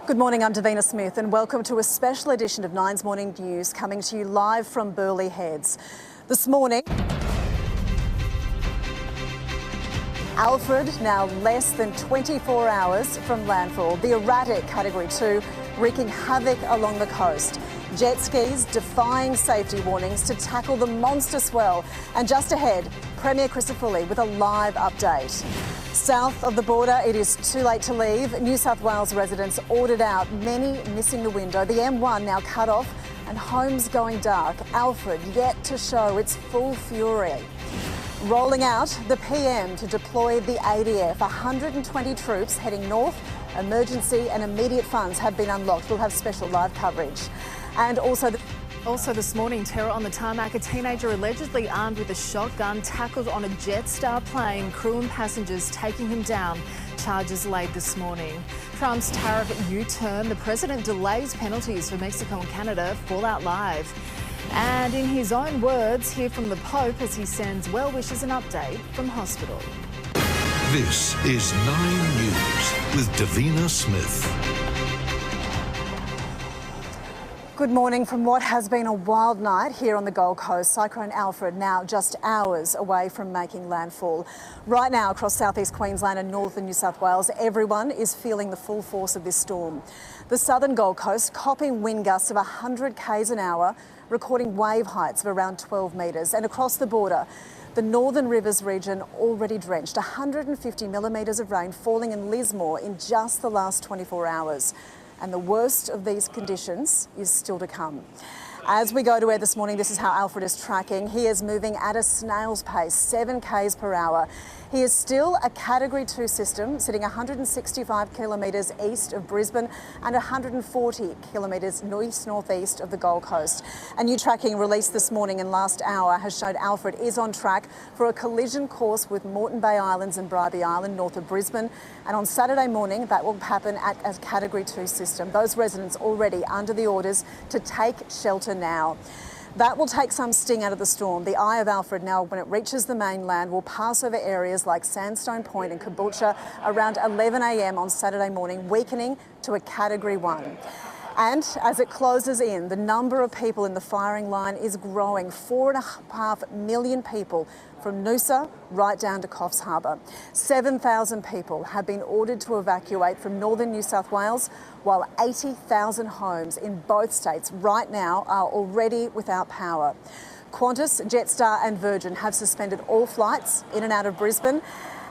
Good morning, I'm Davina Smith and welcome to a special edition of Nine's Morning News coming to you live from Burleigh Heads. This morning, Afred now less than 24 hours from landfall. The erratic Category 2 wreaking havoc along the coast. Jet skis defying safety warnings to tackle the monster swell. And just ahead, Premier Christopherly with a live update. South of the border, it is too late to leave. New South Wales residents ordered out, many missing the window. The M1 now cut off and homes going dark. Afred yet to show its full fury. Rolling out the PM to deploy the ADF. 120 troops heading north. Emergency and immediate funds have been unlocked. We'll have special live coverage. And also this morning, terror on the tarmac. A teenager allegedly armed with a shotgun tackled on a Jetstar plane, crew and passengers taking him down. Charges laid this morning. Trump's tariff U-turn. The president delays penalties for Mexico and Canada. Fallout Live. And in his own words, hear from the Pope as he sends well wishes and update from hospital. This is 9 News with Davina Smith. Good morning from what has been a wild night here on the Gold Coast. Cyclone Afred now just hours away from making landfall. Right now across southeast Queensland and northern New South Wales, everyone is feeling the full force of this storm. The southern Gold Coast copping wind gusts of 100 k's an hour, recording wave heights of around 12 metres. And across the border, the Northern Rivers region already drenched. 150 millimetres of rain falling in Lismore in just the last 24 hours. And the worst of these conditions is still to come. As we go to air this morning, this is how Afred is tracking. He is moving at a snail's pace, 7 k's per hour. He is still a Category 2 system, sitting 165 kilometres east of Brisbane and 140 kilometres east-northeast of the Gold Coast. A new tracking released this morning and last hour has showed Afred is on track for a collision course with Moreton Bay Islands and Bribie Island north of Brisbane. And on Saturday morning, that will happen at a Category 2 system. Those residents already under the orders to take shelter now. That will take some sting out of the storm. The eye of Afred now, when it reaches the mainland, will pass over areas like Sandstone Point and Caboolture around 11 a.m. on Saturday morning, weakening to a Category 1. And as it closes in, the number of people in the firing line is growing. 4.5 million people from Noosa right down to Coffs Harbour. 7,000 people have been ordered to evacuate from northern New South Wales, while 80,000 homes in both states right now are already without power. Qantas, Jetstar and Virgin have suspended all flights in and out of Brisbane.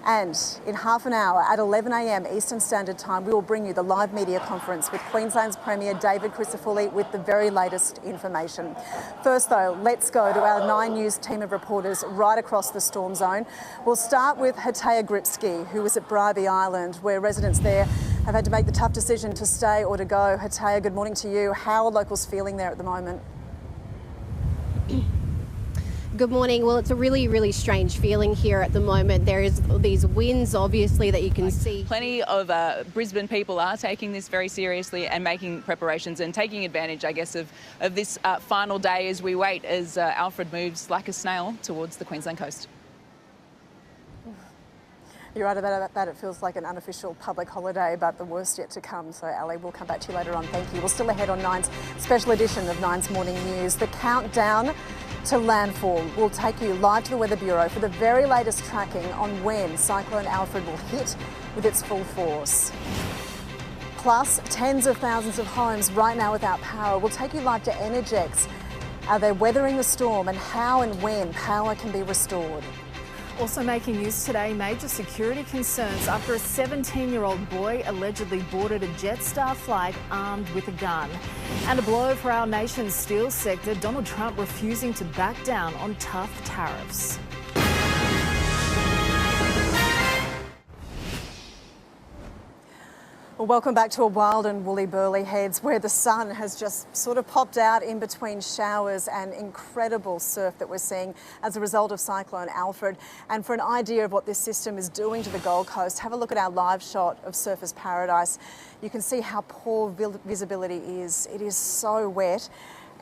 And in half an hour at 11 a.m. Eastern Standard Time, we will bring you the live media conference with Queensland's Premier David Christopherly with the very latest information. First though, let's go to our 9 News team of reporters right across the storm zone. We'll start with Hataya Gripsky, who is at Bribie Island, where residents there have had to make the tough decision to stay or to go. Hataya, good morning to you. How are locals feeling there at the moment? Good morning. Well, it's a really strange feeling here at the moment. There is these winds, obviously, that you can see. Plenty of Brisbane people are taking this very seriously and making preparations and taking advantage, I guess, of this final day as we wait as Afred moves like a snail towards the Queensland coast. You're right about that. It feels like an unofficial public holiday, but the worst yet to come. So, Ali, we'll come back to you later on. Thank you. We're still ahead on Nine's special edition of Nine's Morning News. The countdown to landfall will take you live to the Weather Bureau for the very latest tracking on when Cyclone Afred will hit with its full force. Plus, tens of thousands of homes right now without power. We'll take you live to Energex. Are they weathering the storm and how and when power can be restored? Also making news today, major security concerns after a 17-year-old boy allegedly boarded a Jetstar flight armed with a gun. And a blow for our nation's steel sector, Donald Trump refusing to back down on tough tariffs. Well, welcome back to a wild and woolly Burleigh Heads, where the sun has just sort of popped out in between showers and incredible surf that we're seeing as a result of Cyclone Afred. And for an idea of what this system is doing to the Gold Coast, have a look at our live shot of Surfers Paradise. You can see how poor visibility is. It is so wet.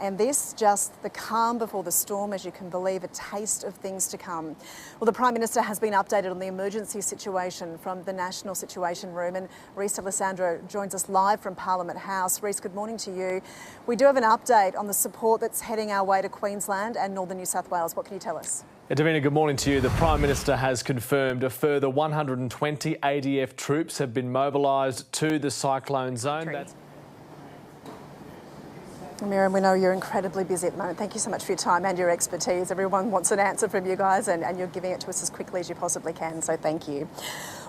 And this just the calm before the storm, as you can believe, a taste of things to come. Well, the Prime Minister has been updated on the emergency situation from the National Situation Room, and Reese Alessandro joins us live from Parliament House. Reese, good morning to you. We do have an update on the support that's heading our way to Queensland and northern New South Wales. What can you tell us? Davina, good morning to you. The Prime Minister has confirmed a further 120 ADF troops have been mobilised to the cyclone zone. Miriam, we know you're incredibly busy at the moment. Thank you so much for your time and your expertise. Everyone wants an answer from you guys, and you're giving it to us as quickly as you possibly can, so thank you.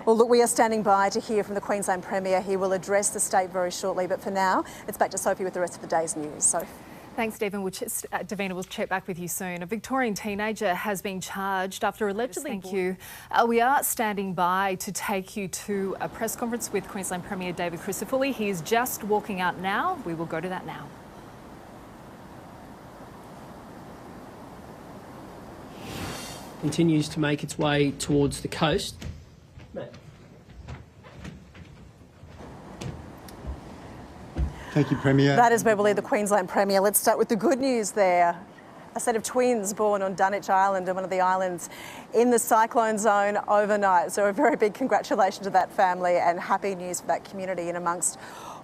Well, look, we are standing by to hear from the Queensland Premier. He will address the state very shortly, but for now, it's back to Sophie with the rest of the day's news. So. Thanks, Davina. We'll check back with you soon. A Victorian teenager has been charged after allegedly... Thank you. We are standing by to take you to a press conference with Queensland Premier David Crisafulli. He is just walking out now. We will go to that now. Continues to make its way towards the coast. Thank you, Premier. That is where we'll leave the Queensland Premier. Let's start with the good news there. A set of twins born on Dunwich Island, and one of the islands in the cyclone zone overnight. So a very big congratulations to that family, and happy news for that community in amongst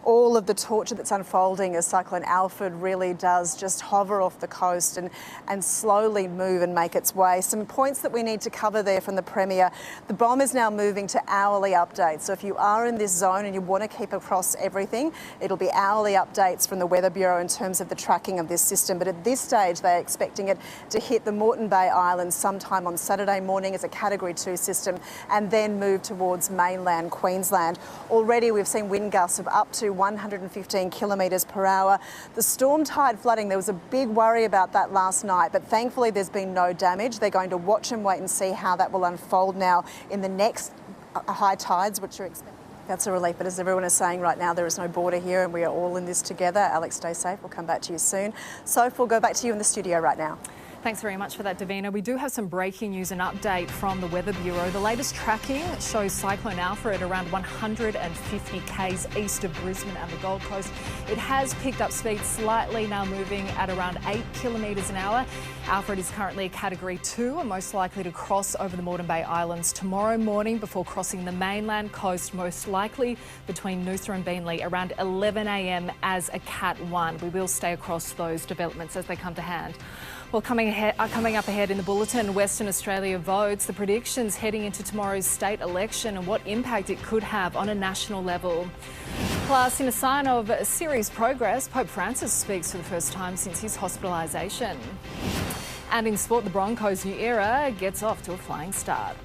all of the torture that's unfolding as Cyclone Afred really does just hover off the coast and slowly move and make its way. Some points that we need to cover there from the Premier. The bomb is now moving to hourly updates. So if you are in this zone and you want to keep across everything, it'll be hourly updates from the Weather Bureau in terms of the tracking of this system. But at this stage, they're expecting it to hit the Moreton Bay Islands sometime on Saturday morning as a Category 2 system, and then move towards mainland Queensland. Already we've seen wind gusts of up to 115 kilometres per hour. The storm tide flooding, there was a big worry about that last night, but thankfully there's been no damage. They're going to watch and wait and see how that will unfold now in the next high tides, which are expected. That's a relief, but as everyone is saying right now, there is no border here and we are all in this together. Alex, stay safe. We'll come back to you soon. Soph, we'll go back to you in the studio right now. Thanks very much for that, Davina. We do have some breaking news and update from the Weather Bureau. The latest tracking shows Cyclone Alfred around 150 k's east of Brisbane and the Gold Coast. It has picked up speed slightly, now moving at around 8 kilometres an hour. Alfred is currently a Category 2 and most likely to cross over the Moreton Bay Islands tomorrow morning before crossing the mainland coast, most likely between Noosa and Beenleigh around 11 a.m. as a Cat 1. We will stay across those developments as they come to hand. Well, coming up ahead in the bulletin, Western Australia votes, the predictions heading into tomorrow's state election and what impact it could have on a national level. Plus, in a sign of serious progress, Pope Francis speaks for the first time since his hospitalisation. And in sport, the Broncos' new era gets off to a flying start.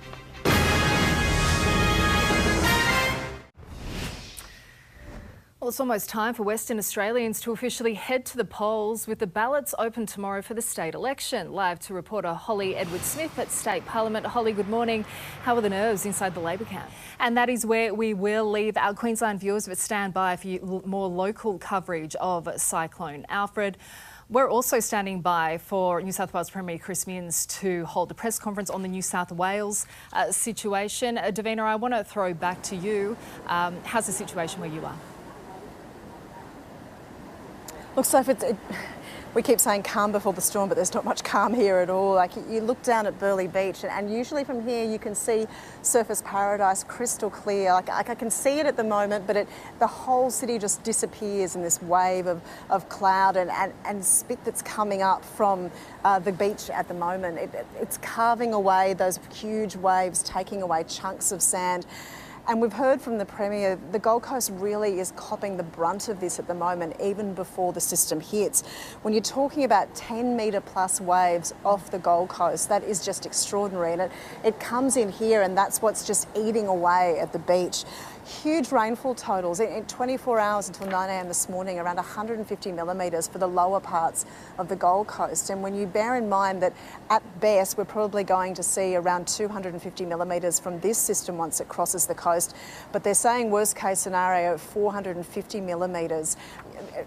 Well, it's almost time for Western Australians to officially head to the polls, with the ballots open tomorrow for the state election. Live to reporter Holly Edwards-Smith at State Parliament. Holly, good morning. How are the nerves inside the Labor camp? And that is where we will leave our Queensland viewers, but stand by for more local coverage of Cyclone Alfred. We're also standing by for New South Wales Premier Chris Minns to hold a press conference on the New South Wales situation. Davina, I want to throw back to you. How's the situation where you are? Look, Soph, we keep saying calm before the storm, but there's not much calm here at all. Like, you look down at Burleigh Beach, and usually from here you can see Surfers Paradise crystal clear. Like I can see it at the moment, but the whole city just disappears in this wave of cloud and spit that's coming up from the beach at the moment. It's carving away those huge waves, taking away chunks of sand. And we've heard from the Premier, the Gold Coast really is copping the brunt of this at the moment, even before the system hits. When you're talking about 10-metre plus waves off the Gold Coast, that is just extraordinary. And it comes in here, and that's what's just eating away at the beach. Huge rainfall totals in 24 hours until 9 a.m. this morning, around 150 millimetres for the lower parts of the Gold Coast. And when you bear in mind that at best we're probably going to see around 250 millimetres from this system once it crosses the coast, but they're saying worst case scenario 450 millimetres.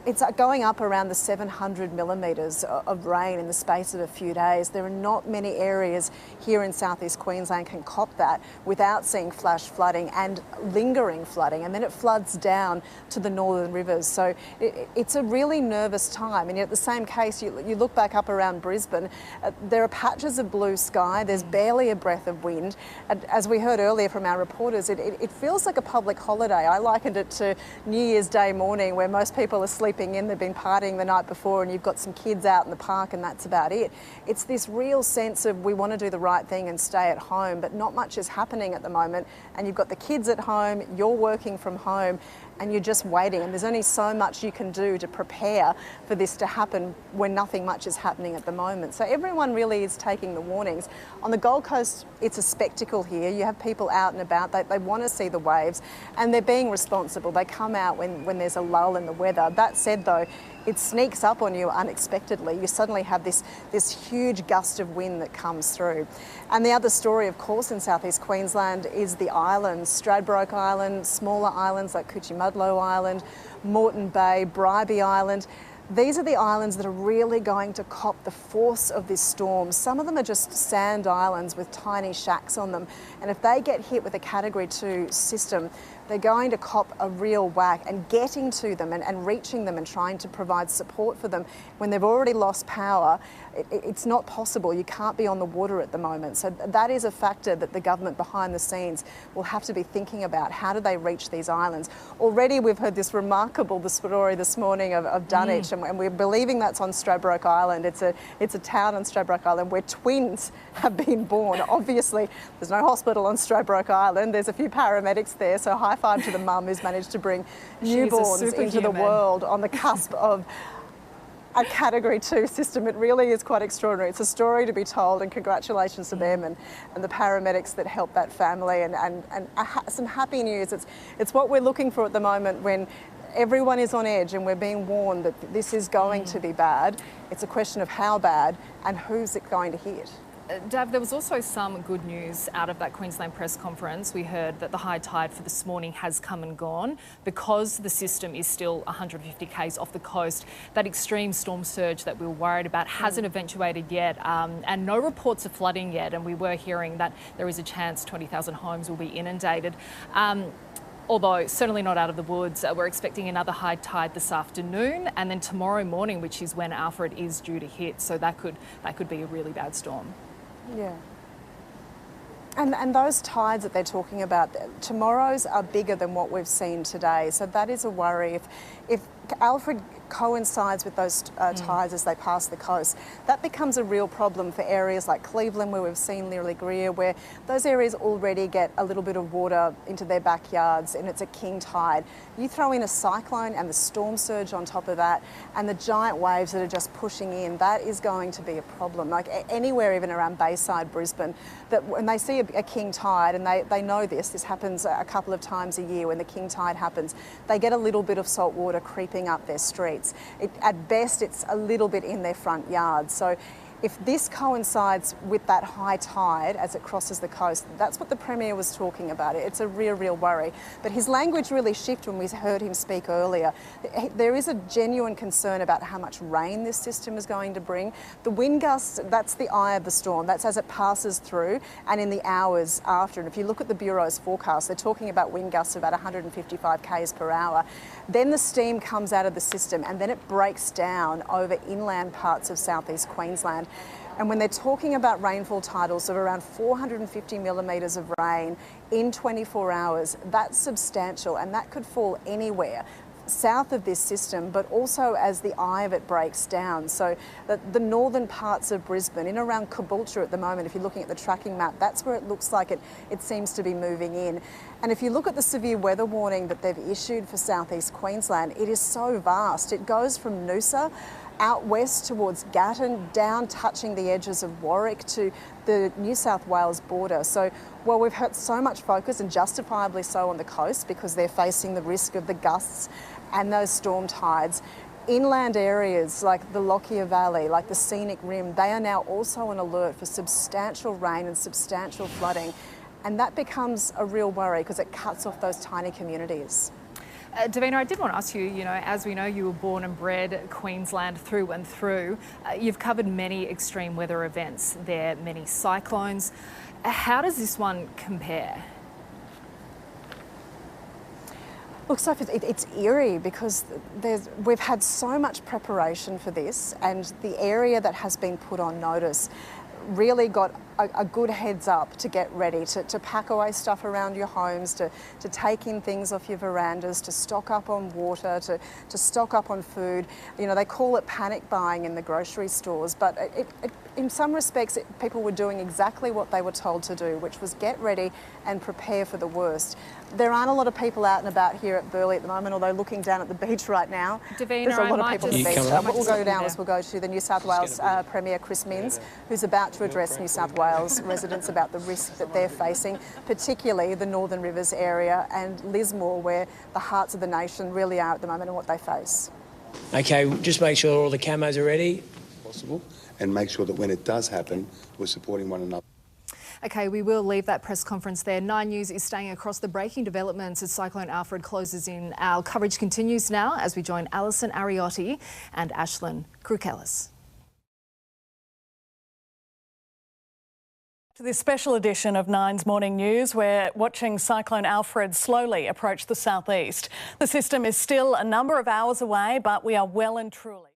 It's going up around the 700 millimetres of rain in the space of a few days. There are not many areas here in southeast Queensland can cop that without seeing flash flooding and lingering triggering flooding, and then it floods down to the northern rivers. So it's a really nervous time. And yet at the same case, you look back up around Brisbane, there are patches of blue sky, there's barely a breath of wind. And as we heard earlier from our reporters, it feels like a public holiday. I likened it to New Year's Day morning, where most people are sleeping in, they've been partying the night before, and you've got some kids out in the park and that's about it. It's this real sense of we want to do the right thing and stay at home, but not much is happening at the moment. And you've got the kids at home, you're working from home, and you're just waiting. And there's only so much you can do to prepare for this to happen when nothing much is happening at the moment. So everyone really is taking the warnings. On the Gold Coast, it's a spectacle here. You have people out and about, they want to see the waves, and they're being responsible. They come out when there's a lull in the weather. That said though, it sneaks up on you unexpectedly. You suddenly have this huge gust of wind that comes through. And the other story, of course, in southeast Queensland is the islands, Stradbroke Island, smaller islands like Cuchimudlo Island, Moreton Bay, Bribie Island. These are the islands that are really going to cop the force of this storm. Some of them are just sand islands with tiny shacks on them. And if they get hit with a Category 2 system, they're going to cop a real whack, and getting to them and reaching them and trying to provide support for them when they've already lost power, it's not possible. You can't be on the water at the moment. So that is a factor that the government behind the scenes will have to be thinking about. How do they reach these islands? Already we've heard this remarkable story this morning of Dunwich, and we're believing that's on Stradbroke Island. It's a town on Stradbroke Island where twins have been born. Obviously, there's no hospital on Stradbroke Island. There's a few paramedics there, so high five to the mum who's managed to bring newborns into the world on the cusp of a Category 2 system. It really is quite extraordinary. It's a story to be told, and congratulations to them and the paramedics that helped that family, and some happy news. It's what we're looking for at the moment when everyone is on edge and we're being warned that this is going to be bad. It's a question of how bad and who's it going to hit. Dav, there was also some good news out of that Queensland press conference. We heard that the high tide for this morning has come and gone because the system is still 150 k's off the coast. That extreme storm surge that we were worried about hasn't eventuated yet, and no reports of flooding yet. And we were hearing that there is a chance 20,000 homes will be inundated. Although certainly not out of the woods. We're expecting another high tide this afternoon, and then tomorrow morning, which is when Afred is due to hit. So that could be a really bad storm. Yeah. And those tides that they're talking about, tomorrow's are bigger than what we've seen today. So that is a worry. If Alfred coincides with those tides as they pass the coast, that becomes a real problem for areas like Cleveland, where we've seen Lirigria, where those areas already get a little bit of water into their backyards, and it's a king tide. You throw in a cyclone and the storm surge on top of that, and the giant waves that are just pushing in, that is going to be a problem. Like anywhere, even around Bayside, Brisbane, that when they see a king tide, and they know this happens a couple of times a year when the king tide happens, they get a little bit of salt water creeping up their streets. At best, it's a little bit in their front yard. So if this coincides with that high tide as it crosses the coast, that's what the Premier was talking about. It's a real worry. But his language really shifted when we heard him speak earlier. There is a genuine concern about how much rain this system is going to bring. The wind gusts, that's the eye of the storm. That's as it passes through and in the hours after. And if you look at the Bureau's forecast, they're talking about wind gusts of about 155 k's per hour. Then the steam comes out of the system, and then it breaks down over inland parts of southeast Queensland. And when they're talking about rainfall totals of around 450 millimetres of rain in 24 hours, that's substantial, and that could fall anywhere south of this system, but also as the eye of it breaks down. So the northern parts of Brisbane, in around Caboolture at the moment, if you're looking at the tracking map, that's where it looks like it seems to be moving in. And if you look at the severe weather warning that they've issued for southeast Queensland, it is so vast. It goes from Noosa out west towards Gatton, down touching the edges of Warwick to the New South Wales border. So while we've had so much focus, and justifiably so, on the coast because they're facing the risk of the gusts and those storm tides, inland areas like the Lockyer Valley, like the Scenic Rim, they are now also on alert for substantial rain and substantial flooding. And that becomes a real worry because it cuts off those tiny communities. Davina, I did want to ask you, as we know, you were born and bred Queensland through and through. You've covered many extreme weather events there, many cyclones. How does this one compare? Look, Sophie, it's eerie because we've had so much preparation for this, and the area that has been put on notice really got a good heads up to get ready, to pack away stuff around your homes, to take in things off your verandas, to stock up on water, to stock up on food. You know, they call it panic buying in the grocery stores, but in some respects, people were doing exactly what they were told to do, which was get ready and prepare for the worst. There aren't a lot of people out and about here at Burleigh at the moment, although looking down at the beach right now, Davina, there's a lot of people at the beach. We'll go down as we'll go to the New South Wales Premier Chris Minns, who's about to address New South Wales residents about the risk that they're facing, particularly the Northern Rivers area and Lismore, where the hearts of the nation really are at the moment and what they face. Okay, just make sure all the camos are ready. Possible, and make sure that when it does happen, we're supporting one another. OK, we will leave that press conference there. 9 News is staying across the breaking developments as Cyclone Afred closes in. Our coverage continues now as we join Alison Ariotti and Ashlyn Krukelis. To this special edition of Nine's Morning News, we're watching Cyclone Alfred slowly approach the southeast. The system is still a number of hours away, but we are well and truly